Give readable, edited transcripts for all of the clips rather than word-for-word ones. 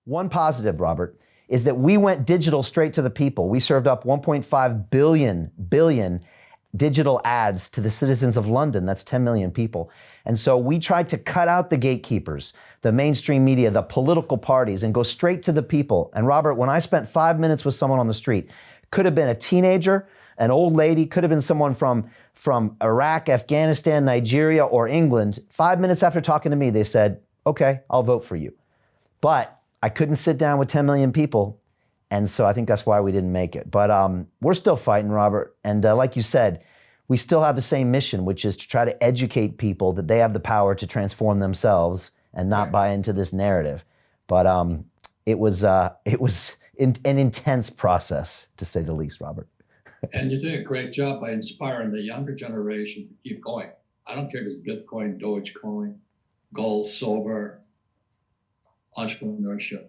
One positive, Robert, is that we went digital straight to the people. We served up 1.5 billion digital ads to the citizens of London. That's 10 million people. And so we tried to cut out the gatekeepers, the mainstream media, the political parties, and go straight to the people. And Robert, when I spent 5 minutes with someone on the street, could have been a teenager, an old lady, could have been someone from Iraq, Afghanistan, Nigeria, or England. 5 minutes after talking to me, they said, okay, I'll vote for you. But I couldn't sit down with 10 million people. And so I think that's why we didn't make it. But we're still fighting, Robert. And like you said, we still have the same mission, which is to try to educate people that they have the power to transform themselves and not buy into this narrative. But it was an intense process, to say the least, Robert. And you're doing a great job by inspiring the younger generation to keep going. I don't care if it's Bitcoin, Dogecoin, gold, silver, entrepreneurship.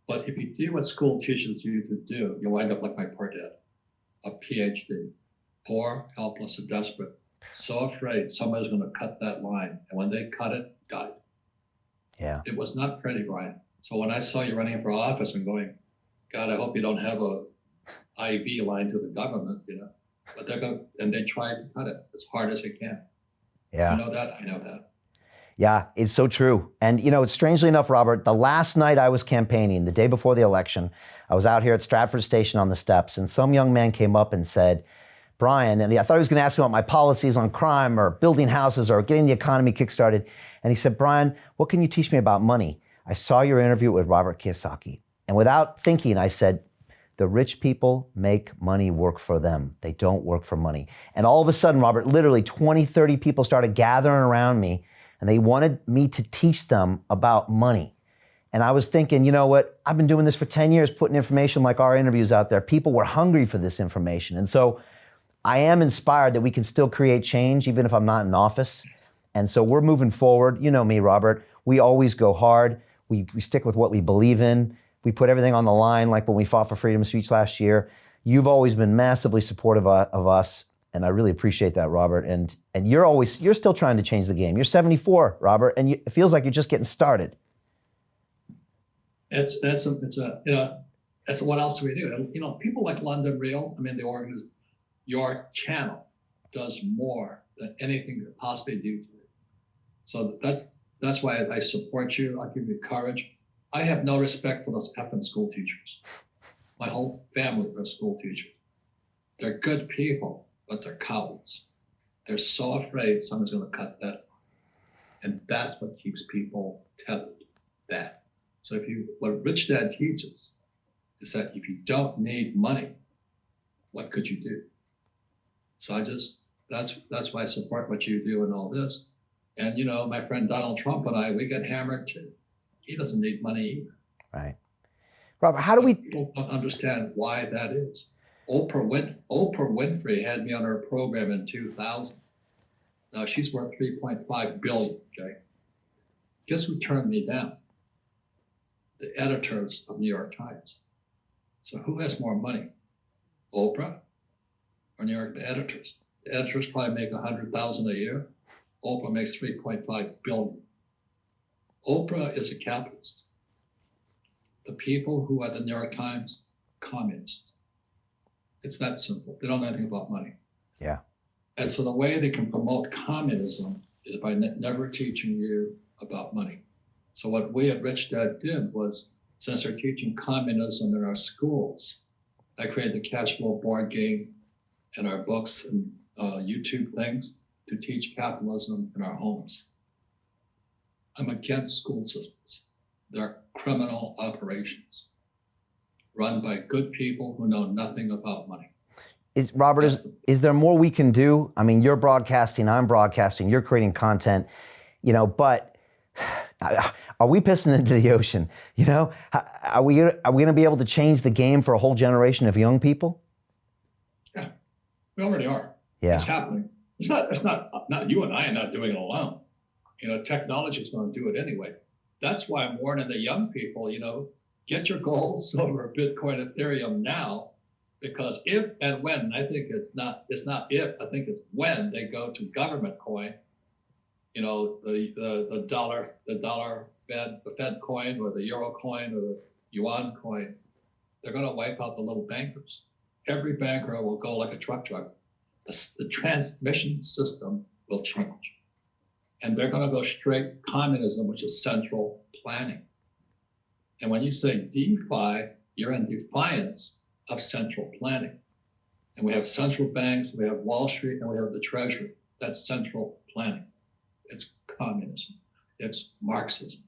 But if you do what school teaches you to do, you'll wind up like my poor dad, a PhD, poor, helpless, and desperate, so afraid somebody's going to cut that line. And when they cut it, died. Yeah. It was not pretty, Brian. So when I saw you running for office and going, God, I hope you don't have a IV line to the government, but they're going to, and they try to cut it as hard as they can. Yeah. You know that? I know that. Yeah, it's so true. And, it's strangely enough, Robert, the last night I was campaigning, the day before the election, I was out here at Stratford Station on the steps, and some young man came up and said, Brian, and I thought he was going to ask me about my policies on crime or building houses or getting the economy kickstarted. And he said, Brian, what can you teach me about money? I saw your interview with Robert Kiyosaki. And without thinking, I said, the rich people make money work for them. They don't work for money. And all of a sudden, Robert, literally 20, 30 people started gathering around me, and they wanted me to teach them about money. And I was thinking, you know what? I've been doing this for 10 years, putting information like our interviews out there. People were hungry for this information. And so I am inspired that we can still create change, even if I'm not in office. And so we're moving forward. You know me, Robert. We always go hard. We stick with what we believe in. We put everything on the line, like when we fought for freedom of speech last year. You've always been massively supportive of us. And I really appreciate that, Robert. And you're still trying to change the game. You're 74, Robert, and it feels like you're just getting started. It's what else do we do? People like London Real, the organization, your channel does more than anything you could possibly do to it. So that's why I support you. I give you courage. I have no respect for those effing school teachers. My whole family are school teachers. They're good people, but they're cowards. They're so afraid someone's going to cut that. And that's what keeps people tethered, that. So what Rich Dad teaches is that if you don't need money, what could you do? So that's why I support what you do and all this. And, my friend Donald Trump and I, we get hammered too. He doesn't need money either. Right. Robert, how do we... People don't understand why that is. Oprah Winfrey had me on her program in 2000. Now she's worth $3.5 billion, okay? Guess who turned me down? The editors of New York Times. So who has more money? Oprah or New York, the editors? The editors probably make $100,000 a year. Oprah makes $3.5 billion. Oprah is a capitalist. The people who are the New York Times, communists. It's that simple. They don't know anything about money. Yeah. And so the way they can promote communism is by never teaching you about money. So what we at Rich Dad did was, since they're teaching communism in our schools, I created the cash flow board game and our books and YouTube things to teach capitalism in our homes. I'm against school systems. They're criminal operations run by good people who know nothing about money. Robert, is there more we can do? You're broadcasting, I'm broadcasting, you're creating content, but are we pissing into the ocean? Are we going to be able to change the game for a whole generation of young people? Yeah, we already are. Yeah. It's happening. It's not you and I are not doing it alone. Technology is going to do it anyway. That's why I'm warning the young people, get your gold, silver, Bitcoin, Ethereum now, because if and when, I think it's not if, I think it's when they go to government coin, the dollar the Fed coin or the Euro coin or the Yuan coin, they're going to wipe out the little bankers. Every banker will go like a truck driver. The transmission system will change. And they're going to go straight communism, which is central planning. And when you say DeFi, you're in defiance of central planning. And we have central banks, we have Wall Street, and we have the Treasury. That's central planning. It's communism. It's Marxism.